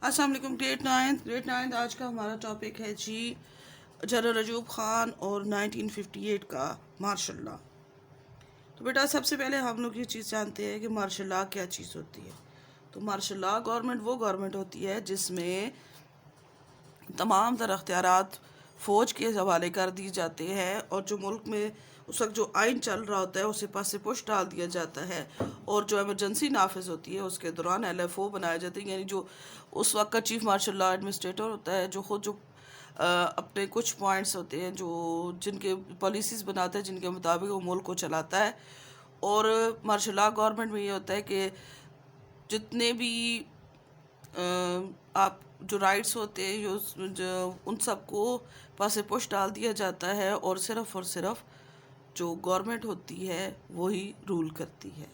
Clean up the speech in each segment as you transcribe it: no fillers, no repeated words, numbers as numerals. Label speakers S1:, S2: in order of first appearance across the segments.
S1: السلام علیکم grade ninth آج کا ہمارا ٹاپک ہے جی جنرل ایوب خان اور 1958 کا مارشل لاء۔ تو بیٹا سب سے پہلے ہم لوگ یہ چیز جانتے ہیں کہ مارشل لاء کیا چیز ہوتی ہے۔ تو مارشل لاء گورنمنٹ وہ گورنمنٹ ہوتی ہے جس میں تمام تر اختیارات فوج کے حوالے کر دی جاتے ہیں، اور جو ملک میں اس وقت جو آئین چل رہا ہوتا ہے اسے پس پش ڈال دیا جاتا ہے، اور جو ایمرجنسی نافذ ہوتی ہے اس کے دوران LFO بنائے جاتے ہیں، یعنی جو اس وقت کا چیف مارشل لاء ایڈمنسٹریٹر ہوتا ہے، جو خود جو اپنے کچھ پوائنٹس ہوتے ہیں جو جن کے پالیسیز بناتا ہے، جن کے مطابق وہ ملک کو چلاتا ہے۔ اور مارشل لاء گورنمنٹ میں یہ ہوتا ہے کہ جتنے بھی آپ جو رائٹس ہوتے ہیں ان سب کو پس پش ڈال دیا جاتا ہے، اور صرف جو گورنمنٹ ہوتی ہے وہی رول کرتی ہے۔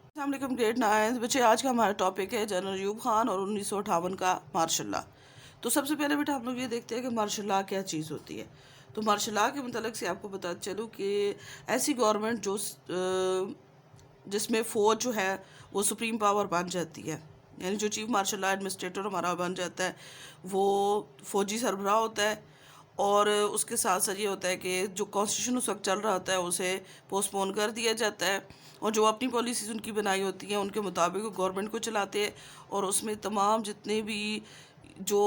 S1: السلام علیکم گریڈ نائنتھ بچے، آج کا ہمارا ٹاپک ہے جنرل ایوب خان اور 1958 کا مارشل لاء۔ تو سب سے پہلے بیٹا ہم لوگ یہ دیکھتے ہیں کہ مارشل لاء کیا چیز ہوتی ہے۔ تو مارشل لاء کے متعلق سے آپ کو بتاتے چلوں کہ ایسی گورنمنٹ جس میں فوج جو ہے وہ سپریم پاور بن جاتی ہے، یعنی جو چیف مارشل لاء ایڈمنسٹریٹر ہمارا بن جاتا ہے وہ فوجی سربراہ ہوتا ہے، اور اس کے ساتھ ساتھ یہ ہوتا ہے کہ جو کانسٹیٹیوشن اس وقت چل رہا ہوتا ہے اسے پوسٹ پون کر دیا جاتا ہے، اور جو اپنی پالیسیز ان کی بنائی ہوتی ہیں ان کے مطابق وہ گورنمنٹ کو چلاتے ہیں، اور اس میں تمام جتنے بھی جو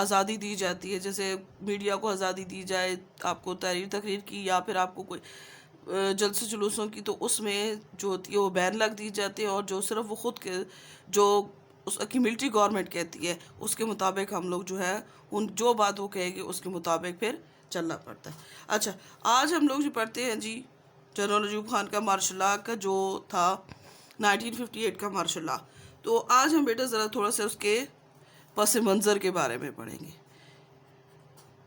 S1: آزادی دی جاتی ہے، جیسے میڈیا کو آزادی دی جائے، آپ کو تقریر کی یا پھر آپ کو کوئی جلسے جلوسوں کی، تو اس میں جو ہوتی ہے وہ بین لگ دی جاتی ہے، اور جو صرف وہ خود کے جو اس کی ملٹری گورنمنٹ کہتی ہے اس کے مطابق ہم لوگ جو ہے ان جو بات وہ کہے گی اس کے مطابق پھر چلنا پڑتا ہے۔ اچھا، آج ہم لوگ جو پڑھتے ہیں جی جنرل ایوب خان کا مارشل لاء کا جو تھا 1958 کا مارشل لاء۔ تو آج ہم بیٹا ذرا تھوڑا سا اس کے پس منظر کے بارے میں پڑھیں گے۔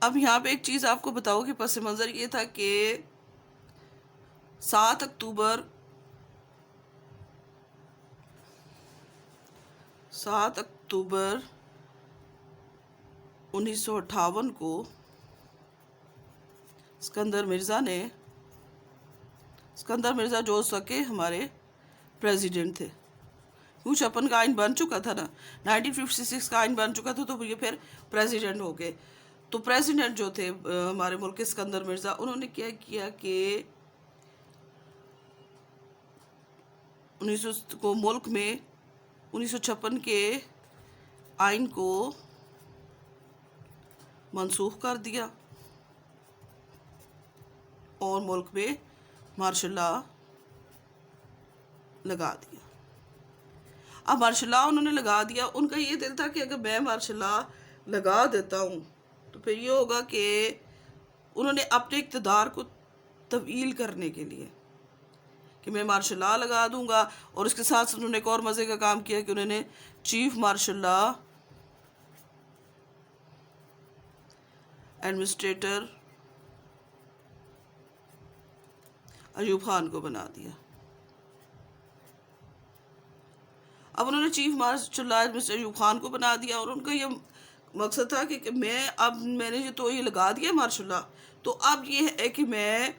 S1: اب یہاں پہ ایک چیز آپ کو بتاؤ کہ پس منظر یہ تھا کہ 7 اکتوبر 1958 کو اسکندر مرزا جو اس وقت کے ہمارے پریزیڈنٹ تھے، کیونکہ 56 کا آئین بن چکا تھا نا، 1956 کا آئین بن چکا تھا، تو یہ پھر پریزیڈنٹ ہو گئے۔ تو پریزیڈنٹ جو تھے ہمارے ملک کے اسکندر مرزا، انہوں نے کیا کیا کہ ملک میں 1956 کے آئین کو منسوخ کر دیا، اور ملک میں مارشل لاء لگا دیا۔ اب مارشل لاء انہوں نے لگا دیا، ان کا یہ دل تھا کہ اگر میں مارشل لاء لگا دیتا ہوں تو پھر یہ ہوگا کہ انہوں نے اپنے اقتدار کو طویل کرنے کے لیے کہ میں مارشل لاء لگا دوں گا، اور اس کے ساتھ انہوں نے ایک اور مزے کا کام کیا کہ انہوں نے chief marshal law administrator Ayub Khan کو بنا دیا۔ اب انہوں نے chief marshal law administrator Ayub Khan کو بنا دیا، اور ان کا یہ مقصد تھا کہ میں نے تو یہ لگا دیا مارشل لاء، تو اب یہ ہے کہ میں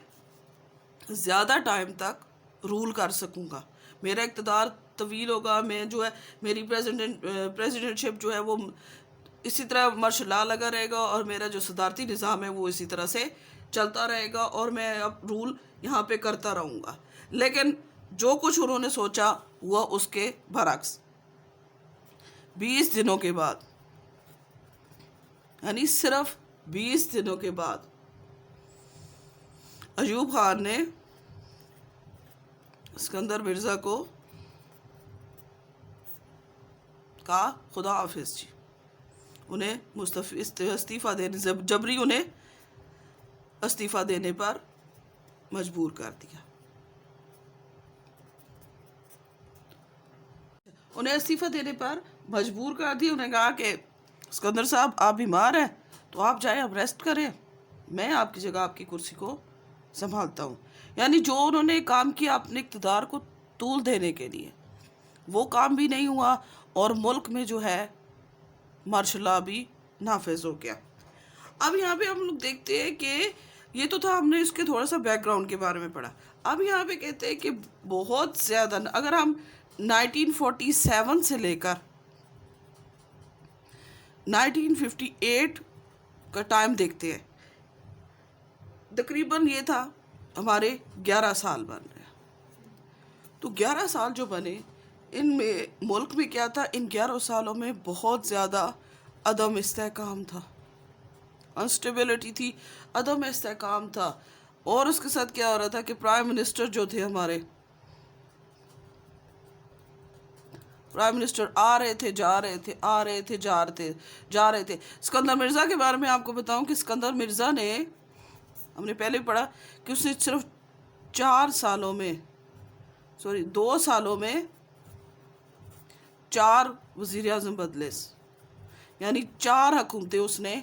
S1: زیادہ ٹائم تک رول کر سکوں گا، میرا اقتدار طویل ہوگا، میں جو ہے میری پریزیڈنٹ شپ جو ہے وہ اسی طرح مارشل لاء لگا رہے گا، اور میرا جو صدارتی نظام ہے وہ اسی طرح سے چلتا رہے گا، اور میں اب رول یہاں پہ کرتا رہوں گا۔ لیکن جو کچھ انہوں نے سوچا ہوا اس کے برعکس 20 دنوں کے بعد، یعنی صرف 20 دنوں کے بعد ایوب خان نے اسکندر مرزا کو کہا خدا حافظ جی، انہیں استعفیٰ دینے جبری انہیں استعفیٰ دینے پر مجبور کر دیا۔ انہیں استعفیٰ دینے پر مجبور کر دیا، انہیں کہا کہ اسکندر صاحب آپ بیمار ہیں تو آپ جائیں، اب ریسٹ کریں، میں آپ کی جگہ آپ کی کرسی کو سنبھالتا ہوں۔ یعنی جو انہوں نے کام کیا اپنے اقتدار کو طول دینے کے لیے، وہ کام بھی نہیں ہوا، اور ملک میں جو ہے مارشل لاء بھی نافذ ہو گیا۔ اب یہاں پہ ہم لوگ دیکھتے ہیں کہ یہ تو تھا، ہم نے اس کے تھوڑا سا بیک گراؤنڈ کے بارے میں پڑھا۔ اب یہاں پہ کہتے ہیں کہ بہت زیادہ، اگر ہم 1947 سے لے کر 1958 کا ٹائم دیکھتے ہیں، تقریباً یہ تھا ہمارے 11 سال بن رہے ہیں۔ تو 11 سال جو بنے ان میں ملک میں کیا تھا، ان 11 سالوں میں بہت زیادہ عدم استحکام تھا، انسٹیبلٹی تھی، عدم استحکام تھا۔ اور اس کے ساتھ کیا ہو رہا تھا کہ پرائم منسٹر جو تھے ہمارے، پرائم منسٹر آ رہے تھے جا رہے تھے، آ رہے تھے جا رہے تھے۔ اسکندر مرزا کے بارے میں آپ کو بتاؤں کہ اسکندر مرزا نے، ہم نے پہلے پڑھا کہ اس نے صرف 2 سالوں میں 4 وزیر اعظم بدلے، یعنی 4 حکومتیں اس نے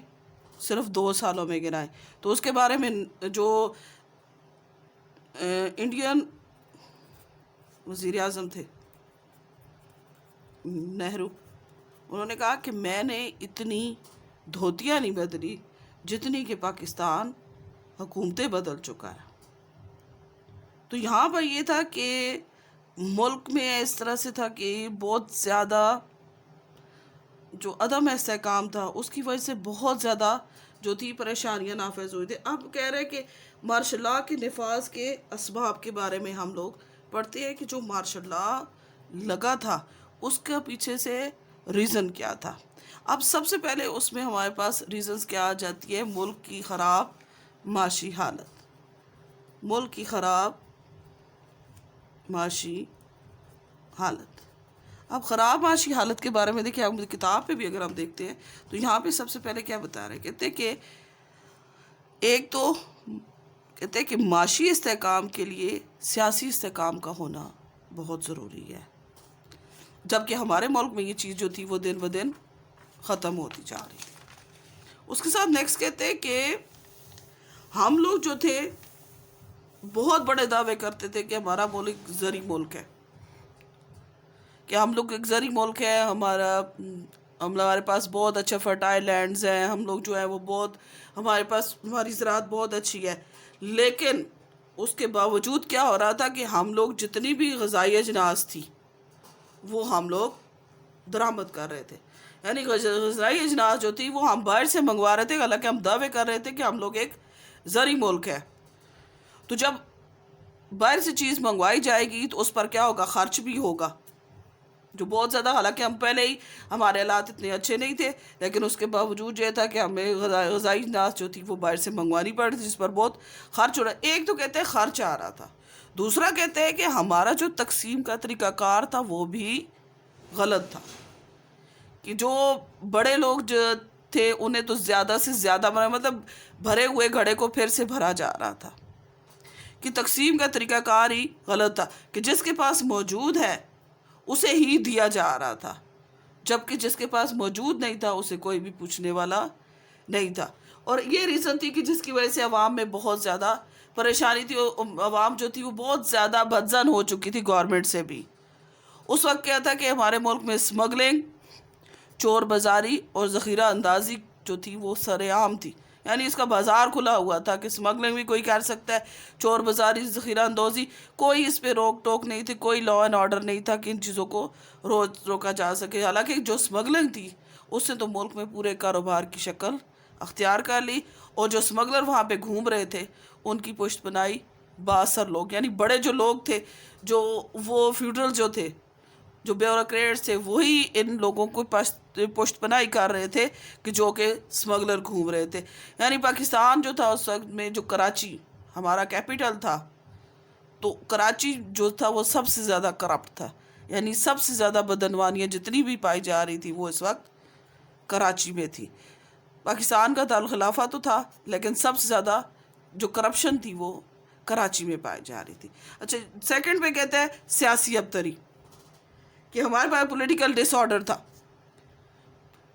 S1: صرف 2 سالوں میں گرائیں۔ تو اس کے بارے میں جو انڈین وزیر اعظم تھے نہرو، انہوں نے کہا کہ میں نے اتنی دھوتیاں نہیں بدلی جتنی کہ پاکستان حکومتیں بدل چکا ہے۔ تو یہاں پر یہ تھا کہ ملک میں اس طرح سے تھا کہ بہت زیادہ جو عدم استحکام تھا اس کی وجہ سے بہت زیادہ جو تھی پریشانیاں نافذ ہوئی تھی۔ اب کہہ رہے کہ مارشل لاء کے نفاذ کے اسباب کے بارے میں ہم لوگ پڑھتے ہیں کہ جو مارشل لاء لگا تھا اس کے پیچھے سے ریزن کیا تھا۔ اب سب سے پہلے اس میں ہمارے پاس ریزنز کیا آ جاتی ہے، ملک کی خراب معاشی حالت، ملک کی خراب معاشی حالت۔ اب خراب معاشی حالت کے بارے میں دیکھیں، آپ کتاب پہ بھی اگر ہم دیکھتے ہیں تو یہاں پہ سب سے پہلے کیا بتا رہے ہیں، کہتے ہیں کہ ایک تو کہتے ہیں کہ معاشی استحکام کے لیے سیاسی استحکام کا ہونا بہت ضروری ہے، جبکہ ہمارے ملک میں یہ چیز جو تھی وہ دن بدن ختم ہوتی جا رہی تھی۔ اس کے ساتھ نیکسٹ کہتے ہیں کہ ہم لوگ جو تھے بہت بڑے دعوے کرتے تھے کہ ہمارا ملک زرعی ملک ہے، کہ ہم لوگ ایک زرعی ملک ہے، ہمارے پاس بہت اچھا فرٹائل لینڈز ہیں، ہم لوگ جو ہے وہ بہت، ہمارے پاس ہماری زراعت بہت اچھی ہے۔ لیکن اس کے باوجود کیا ہو رہا تھا کہ ہم لوگ جتنی بھی غذائی اجناس تھی وہ ہم لوگ درآمد کر رہے تھے، یعنی غذائی اجناس جو تھی وہ ہم باہر سے منگوا رہے تھے، حالانکہ ہم دعوے کر رہے تھے کہ ہم لوگ ایک زرعی ملک ہے۔ تو جب باہر سے چیز منگوائی جائے گی تو اس پر کیا ہوگا، خرچ بھی ہوگا جو بہت زیادہ، حالانکہ ہم پہلے ہی ہمارے حالات اتنے اچھے نہیں تھے، لیکن اس کے باوجود یہ تھا کہ ہمیں غذائی اجناس جو تھی وہ باہر سے منگوانی پڑ رہی تھی، جس پر بہت خرچ ہو رہا ہے۔ ایک تو کہتے ہیں خرچ آ رہا تھا، دوسرا کہتے ہیں کہ ہمارا جو تقسیم کا طریقہ کار تھا وہ بھی غلط تھا، کہ جو بڑے لوگ جو تھے انہیں تو زیادہ سے زیادہ مطلب بھرے ہوئے گھڑے کو پھر سے بھرا جا رہا تھا، کہ تقسیم کا طریقہ کار ہی غلط تھا، کہ جس کے پاس موجود ہے اسے ہی دیا جا رہا تھا، جبکہ جس کے پاس موجود نہیں تھا اسے کوئی بھی پوچھنے والا نہیں تھا۔ اور یہ ریزن تھی کہ جس کی وجہ سے عوام میں بہت زیادہ پریشانی تھی، عوام جو تھی وہ بہت زیادہ بدظن ہو چکی تھی گورنمنٹ سے بھی۔ اس وقت کیا تھا کہ ہمارے ملک میں اسمگلنگ، چور بازاری اور ذخیرہ اندازی جو تھی وہ سر عام تھی، یعنی اس کا بازار کھلا ہوا تھا کہ اسمگلنگ بھی کوئی کر سکتا ہے، چور بازاری، ذخیرہ اندوزی، کوئی اس پہ روک ٹوک نہیں تھی، کوئی لا اینڈ آرڈر نہیں تھا کہ ان چیزوں کو روکا جا سکے۔ حالانکہ جو اسمگلنگ تھی اس نے تو ملک میں پورے کاروبار کی شکل اختیار کر لی، اور جو اسمگلر وہاں پہ گھوم رہے تھے ان کی پشت بنائی بااثر لوگ، یعنی بڑے جو لوگ تھے، جو وہ فیوڈرل جو تھے، جو بیوروکریٹس تھے، وہی ان لوگوں کو پشت پناہی کر رہے تھے کہ جو کہ اسمگلر گھوم رہے تھے۔ یعنی پاکستان جو تھا اس وقت میں، جو کراچی ہمارا کیپٹل تھا، تو کراچی جو تھا وہ سب سے زیادہ کرپٹ تھا، یعنی سب سے زیادہ بدعنوانیاں جتنی بھی پائی جا رہی تھی وہ اس وقت کراچی میں تھی۔ پاکستان کا دارالخلافہ تو تھا لیکن سب سے زیادہ جو کرپشن تھی وہ کراچی میں پائی جا رہی تھی۔ اچھا، سیکنڈ پہ کہتے ہیں سیاسی ابتری، کہ ہمارے پاس پولیٹیکل ڈس آرڈر تھا۔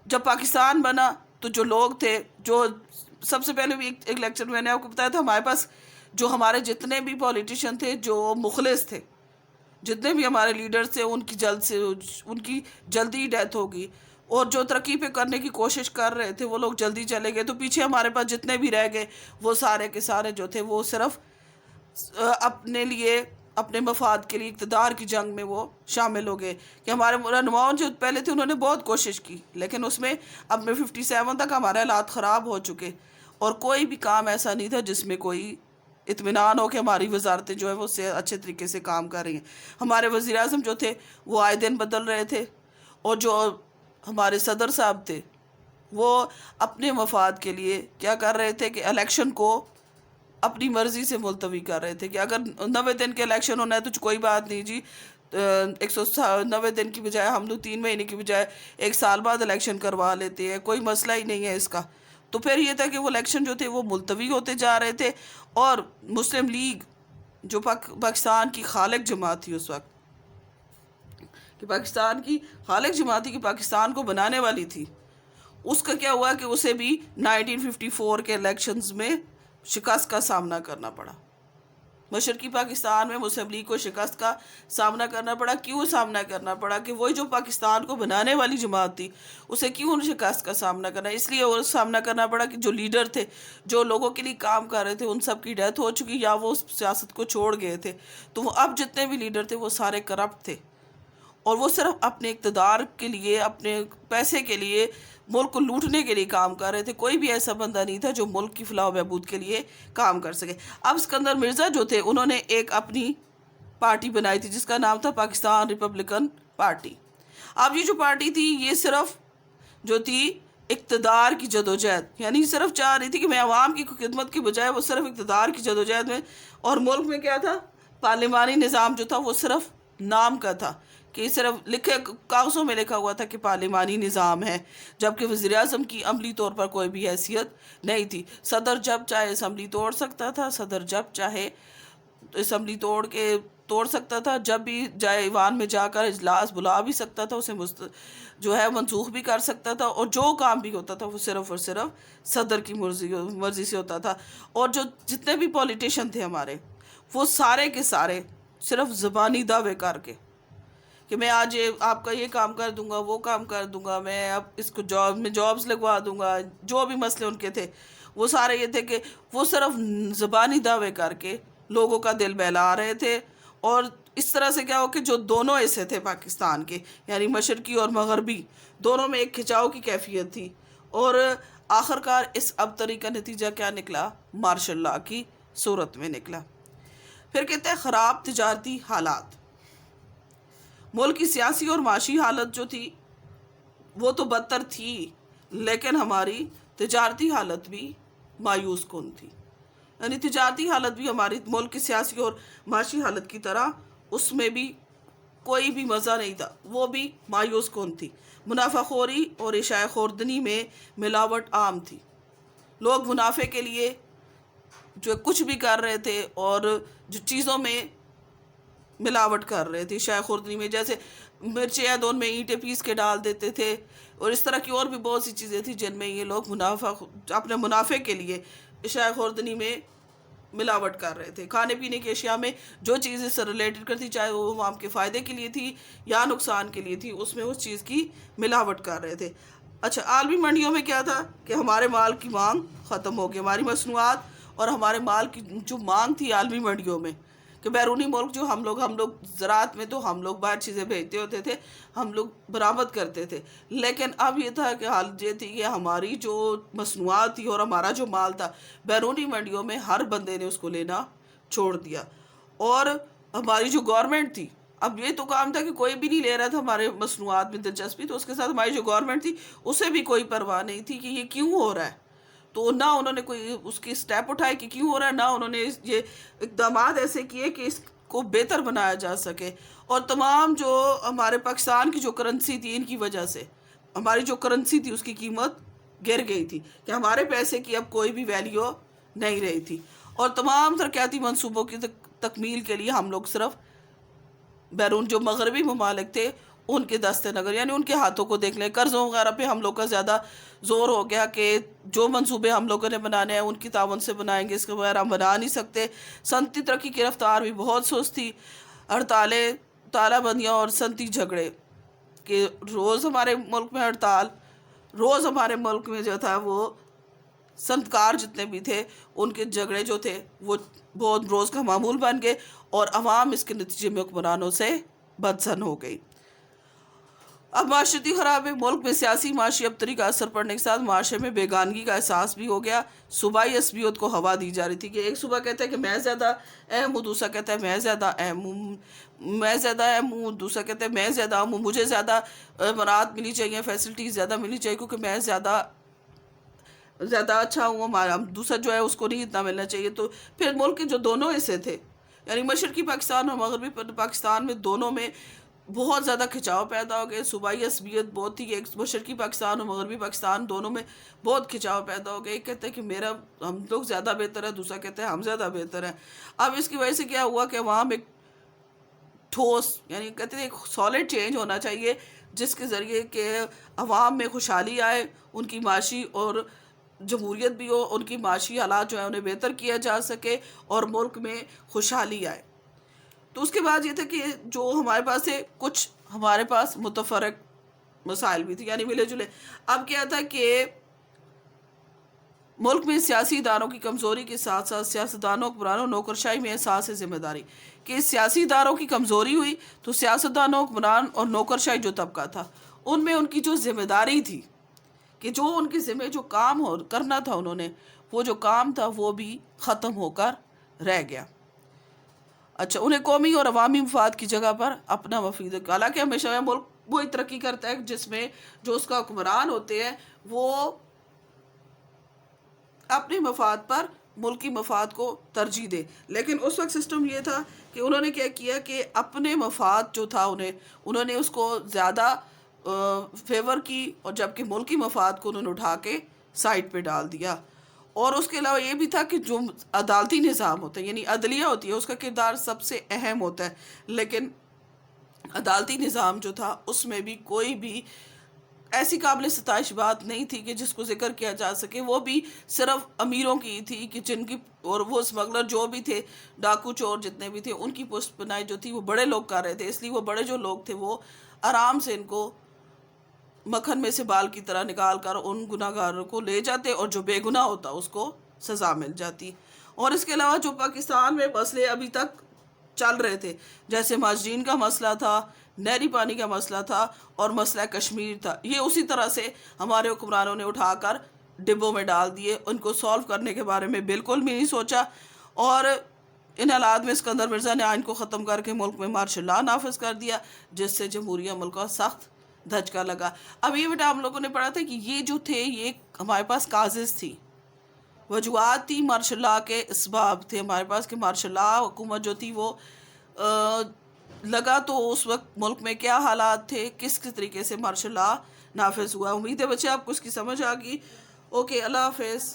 S1: جب پاکستان بنا تو جو لوگ تھے، جو سب سے پہلے بھی ایک لیکچر میں نے آپ کو بتایا تھا، ہمارے پاس جو ہمارے جتنے بھی پولیٹیشین تھے جو مخلص تھے، جتنے بھی ہمارے لیڈرز تھے، ان کی جلدی ڈیتھ ہوگی، اور جو ترقی پہ کرنے کی کوشش کر رہے تھے وہ لوگ جلدی چلے گئے، تو پیچھے ہمارے پاس جتنے بھی رہ گئے وہ سارے کے سارے جو تھے وہ صرف اپنے لیے اپنے مفاد کے لیے اقتدار کی جنگ میں وہ شامل ہو گئے کہ ہمارے رہنماؤں جو پہلے تھے انہوں نے بہت کوشش کی، لیکن اس میں اپنے 57 تک ہمارے حالات خراب ہو چکے، اور کوئی بھی کام ایسا نہیں تھا جس میں کوئی اطمینان ہو کہ ہماری وزارتیں جو ہے وہ اچھے طریقے سے کام کر رہی ہیں۔ ہمارے وزیر اعظم جو تھے وہ آئے دن بدل رہے تھے، اور جو ہمارے صدر صاحب تھے وہ اپنے مفاد کے لیے کیا کر رہے تھے کہ الیکشن کو اپنی مرضی سے ملتوی کر رہے تھے کہ اگر 90 دن کے الیکشن ہونا ہے تو کوئی بات نہیں جی، 190 دن کی بجائے ہم لوگ 3 مہینے کی بجائے 1 سال بعد الیکشن کروا لیتے ہیں، کوئی مسئلہ ہی نہیں ہے اس کا۔ تو پھر یہ تھا کہ وہ الیکشن جو تھے وہ ملتوی ہوتے جا رہے تھے، اور مسلم لیگ جو پاکستان کی خالق جماعت تھی اس وقت، کہ پاکستان کی خالق جماعت تھی، کہ پاکستان کو بنانے والی تھی، اس کا کیا ہوا کہ اسے بھی 1954 کے الیکشنز میں شکست کا سامنا کرنا پڑا۔ مشرقی پاکستان میں مسلم لیگ کو شکست کا سامنا کرنا پڑا۔ کیوں سامنا کرنا پڑا؟ کہ وہی جو پاکستان کو بنانے والی جماعت تھی اسے کیوں شکست کا سامنا کرنا؟ اس لیے وہ سامنا کرنا پڑا کہ جو لیڈر تھے، جو لوگوں کے لیے کام کر رہے تھے، ان سب کی ڈیتھ ہو چکی یا وہ سیاست کو چھوڑ گئے تھے، تو وہ اب جتنے بھی لیڈر تھے وہ سارے کرپٹ تھے، اور وہ صرف اپنے اقتدار کے لیے، اپنے پیسے کے لیے، ملک کو لوٹنے کے لیے کام کر رہے تھے۔ کوئی بھی ایسا بندہ نہیں تھا جو ملک کی فلاح و بہبود کے لیے کام کر سکے۔ اب اسکندر مرزا جو تھے انہوں نے ایک اپنی پارٹی بنائی تھی جس کا نام تھا پاکستان ریپبلکن پارٹی۔ اب یہ جو پارٹی تھی یہ صرف جو تھی اقتدار کی جدوجہد، یعنی صرف چاہ رہی تھی کہ میں عوام کی خدمت کی بجائے وہ صرف اقتدار کی جدوجہد میں، اور ملک میں کیا تھا، پارلیمانی نظام جو تھا وہ صرف نام کا تھا، کہ صرف لکھے کاغذوں میں لکھا ہوا تھا کہ پارلیمانی نظام ہے، جبکہ وزیر اعظم کی عملی طور پر کوئی بھی حیثیت نہیں تھی۔ صدر جب چاہے اسمبلی توڑ سکتا تھا، صدر جب چاہے اسمبلی توڑ سکتا تھا، جب بھی جائے ایوان میں جا کر اجلاس بلا بھی سکتا تھا، اسے جو ہے منسوخ بھی کر سکتا تھا، اور جو کام بھی ہوتا تھا وہ صرف اور صرف صدر کی مرضی سے ہوتا تھا۔ اور جو جتنے بھی پولیٹیشین تھے ہمارے، وہ سارے کے سارے صرف زبانی دعوے کر کے کہ میں آج آپ کا یہ کام کر دوں گا، وہ کام کر دوں گا، میں اب اس کو جابز لگوا دوں گا، جو بھی مسئلے ان کے تھے وہ سارے یہ تھے کہ وہ صرف زبانی دعوے کر کے لوگوں کا دل بہلا رہے تھے۔ اور اس طرح سے کیا ہو کہ جو دونوں حصے تھے پاکستان کے، یعنی مشرقی اور مغربی، دونوں میں ایک کھچاؤ کی کیفیت تھی، اور آخرکار اس ابتری کا نتیجہ کیا نکلا؟ مارشل لاء کی صورت میں نکلا۔ پھر کہتے ہیں خراب تجارتی حالات۔ ملک کی سیاسی اور معاشی حالت جو تھی وہ تو بدتر تھی، لیکن ہماری تجارتی حالت بھی مایوس کن تھی، یعنی تجارتی حالت بھی ہماری ملک کی سیاسی اور معاشی حالت کی طرح اس میں بھی کوئی بھی مزہ نہیں تھا، وہ بھی مایوس کن تھی۔ منافع خوری اور اشاع خوردنی میں ملاوٹ عام تھی، لوگ منافع کے لیے جو کچھ بھی کر رہے تھے، اور جو چیزوں میں ملاوٹ کر رہے تھے اشاع خوردنی میں، جیسے مرچیں ہیں تو ان میں اینٹیں پیس کے ڈال دیتے تھے، اور اس طرح کی اور بھی بہت سی چیزیں تھیں جن میں یہ لوگ اپنے منافع کے لیے اشاع خوردنی میں ملاوٹ کر رہے تھے۔ کھانے پینے کی اشیاء میں جو چیز اس سے ریلیٹڈ کرتی، چاہے وہ عوام کے فائدے کے لیے تھی یا نقصان کے لیے تھی، اس میں اس چیز کی ملاوٹ کر رہے تھے۔ اچھا، عالمی منڈیوں میں کیا تھا کہ ہمارے مال کی مانگ ختم ہو گئی، ہماری مصنوعات اور ہمارے مال کی جو مانگ تھی عالمی منڈیوں میں، کہ بیرونی ملک جو ہم لوگ زراعت میں تو ہم لوگ باہر چیزیں بھیجتے ہوتے تھے، ہم لوگ برآمد کرتے تھے، لیکن اب یہ تھا کہ حالت یہ تھی کہ ہماری جو مصنوعات تھی اور ہمارا جو مال تھا بیرونی منڈیوں میں ہر بندے نے اس کو لینا چھوڑ دیا، اور ہماری جو گورنمنٹ تھی، اب یہ تو کام تھا کہ کوئی بھی نہیں لے رہا تھا ہمارے مصنوعات میں دلچسپی، تو اس کے ساتھ ہماری جو گورنمنٹ تھی اسے بھی کوئی پرواہ نہیں تھی کہ یہ کیوں ہو رہا ہے، تو نہ انہوں نے کوئی اس کی سٹیپ اٹھائے کہ کیوں ہو رہا ہے، نہ انہوں نے یہ اقدامات ایسے کیے کہ اس کو بہتر بنایا جا سکے۔ اور تمام جو ہمارے پاکستان کی جو کرنسی تھی، ان کی وجہ سے ہماری جو کرنسی تھی اس کی قیمت گر گئی تھی، کہ ہمارے پیسے کی اب کوئی بھی ویلیو نہیں رہی تھی، اور تمام ترقیاتی منصوبوں کی تکمیل کے لیے ہم لوگ صرف بیرون جو مغربی ممالک تھے ان کے دست نظر، یعنی ان کے ہاتھوں کو دیکھ لیں، قرضوں وغیرہ پہ ہم لوگ کا زیادہ زور ہو گیا کہ جو منصوبے ہم لوگوں نے بنانے ہیں ان کی تعاون سے بنائیں گے، اس کے بغیر ہم بنا نہیں سکتے۔ صنعتی ترقی کی رفتار بھی بہت سست تھی، ہڑتالیں، تالہ بندیاں اور صنعتی جھگڑے، کہ روز ہمارے ملک میں ہڑتال، روز ہمارے ملک میں جو تھا وہ صنعتکار جتنے بھی تھے ان کے جھگڑے جو تھے وہ بہت روز کا معمول بن گئے، اور عوام اس کے نتیجے میں حکمرانوں سے بدزن ہو گئی۔ اب معاشرتی خراب ہے، ملک میں سیاسی معاشی ابتری کا اثر پڑنے کے ساتھ معاشرے میں بیگانگی کا احساس بھی ہو گیا۔ صوبائی عصبیت کو ہوا دی جا رہی تھی کہ ایک صوبہ کہتا ہے کہ میں زیادہ اہم ہوں، دوسرا کہتا ہے میں زیادہ اہم ہوں، میں زیادہ اہم ہوں، دوسرا کہتا ہے میں زیادہ اہم ہوں، مجھے زیادہ مراعات ملی چاہیے، فیسلٹیز زیادہ ملی چاہیے کیونکہ میں زیادہ اچھا ہوں، ہمارا دوسرا جو ہے اس کو نہیں اتنا ملنا چاہیے۔ تو پھر ملک کے جو دونوں حصے تھے، یعنی مشرقی پاکستان اور مغربی پاکستان میں، دونوں میں بہت زیادہ کھچاؤ پیدا ہو گئے۔ صوبائی عصبیت بہت تھی کہ ایک مشرقی پاکستان اور مغربی پاکستان دونوں میں بہت کھچاؤ پیدا ہو گئے۔ ایک کہتے ہیں کہ ہم لوگ زیادہ بہتر ہے، دوسرا کہتے ہیں ہم زیادہ بہتر ہیں۔ اب اس کی وجہ سے کیا ہوا کہ عوام ایک ٹھوس، یعنی کہتے ہیں ایک سالڈ چینج ہونا چاہیے جس کے ذریعے کہ عوام میں خوشحالی آئے، ان کی معاشی اور جمہوریت بھی ہو، ان کی معاشی حالات جو ہیں انہیں بہتر کیا جا سکے اور ملک میں خوشحالی آئے۔ تو اس کے بعد یہ تھا کہ جو ہمارے پاس ہے، کچھ ہمارے پاس متفرق مسائل بھی تھے، یعنی ملے جلے۔ اب کیا تھا کہ ملک میں سیاسی اداروں کی کمزوری کے ساتھ ساتھ سیاستدانوں، حکمرانوں، نوکرشاہی میں احساس ذمہ داری کہ سیاسی اداروں کی کمزوری ہوئی تو سیاستدانوں، حکمران اور نوکرشاہی جو طبقہ تھا ان میں ان کی جو ذمہ داری تھی کہ جو ان کے ذمہ جو کام کرنا تھا انہوں نے، وہ جو کام تھا وہ بھی ختم ہو کر رہ گیا۔ اچھا، انہیں قومی اور عوامی مفاد کی جگہ پر اپنا مفید، حالانکہ ہمیشہ ملک وہی ترقی کرتا ہے جس میں جو اس کا حکمران ہوتے ہیں وہ اپنے مفاد پر ملکی مفاد کو ترجیح دے، لیکن اس وقت سسٹم یہ تھا کہ انہوں نے کیا کیا کہ اپنے مفاد جو تھا انہوں نے اس کو زیادہ فیور کی، اور جبکہ ملکی مفاد کو انہوں نے اٹھا کے سائٹ پہ ڈال دیا۔ اور اس کے علاوہ یہ بھی تھا کہ جو عدالتی نظام ہوتا ہے، یعنی عدلیہ ہوتی ہے، اس کا کردار سب سے اہم ہوتا ہے، لیکن عدالتی نظام جو تھا اس میں بھی کوئی بھی ایسی قابل ستائش بات نہیں تھی کہ جس کو ذکر کیا جا سکے۔ وہ بھی صرف امیروں کی تھی کہ جن کی، اور وہ اسمگلر جو بھی تھے، ڈاکو چور جتنے بھی تھے، ان کی پشت پناہی جو تھی وہ بڑے لوگ کر رہے تھے، اس لیے وہ بڑے جو لوگ تھے وہ آرام سے ان کو مکھن میں سے بال کی طرح نکال کر ان گناہ گاروں کو لے جاتے، اور جو بے گناہ ہوتا اس کو سزا مل جاتی۔ اور اس کے علاوہ جو پاکستان میں مسئلے ابھی تک چل رہے تھے، جیسے مہاجرین کا مسئلہ تھا، نہری پانی کا مسئلہ تھا، اور مسئلہ کشمیر تھا، یہ اسی طرح سے ہمارے حکمرانوں نے اٹھا کر ڈبوں میں ڈال دیے، ان کو سولو کرنے کے بارے میں بالکل بھی نہیں سوچا۔ اور ان حالات میں اسکندر مرزا نے آئین کو ختم کر کے ملک میں مارشل لا نافذ کر دیا، جس سے جمہوریہ ملک کا سخت دھچکا لگا۔ اب یہ بیٹا ہم لوگوں نے پڑھا تھا کہ یہ جو تھے، یہ ہمارے پاس کازز تھی، وجوہات تھی، مارشل لا کے اسباب تھے ہمارے پاس کہ مارشل لا حکومت جو تھی وہ لگا تو اس وقت ملک میں کیا حالات تھے، کس طریقے سے مارشل لا نافذ ہوا۔ امید ہے بچے آپ کو اس کی سمجھ آ گئی۔ اوکے، اللہ حافظ۔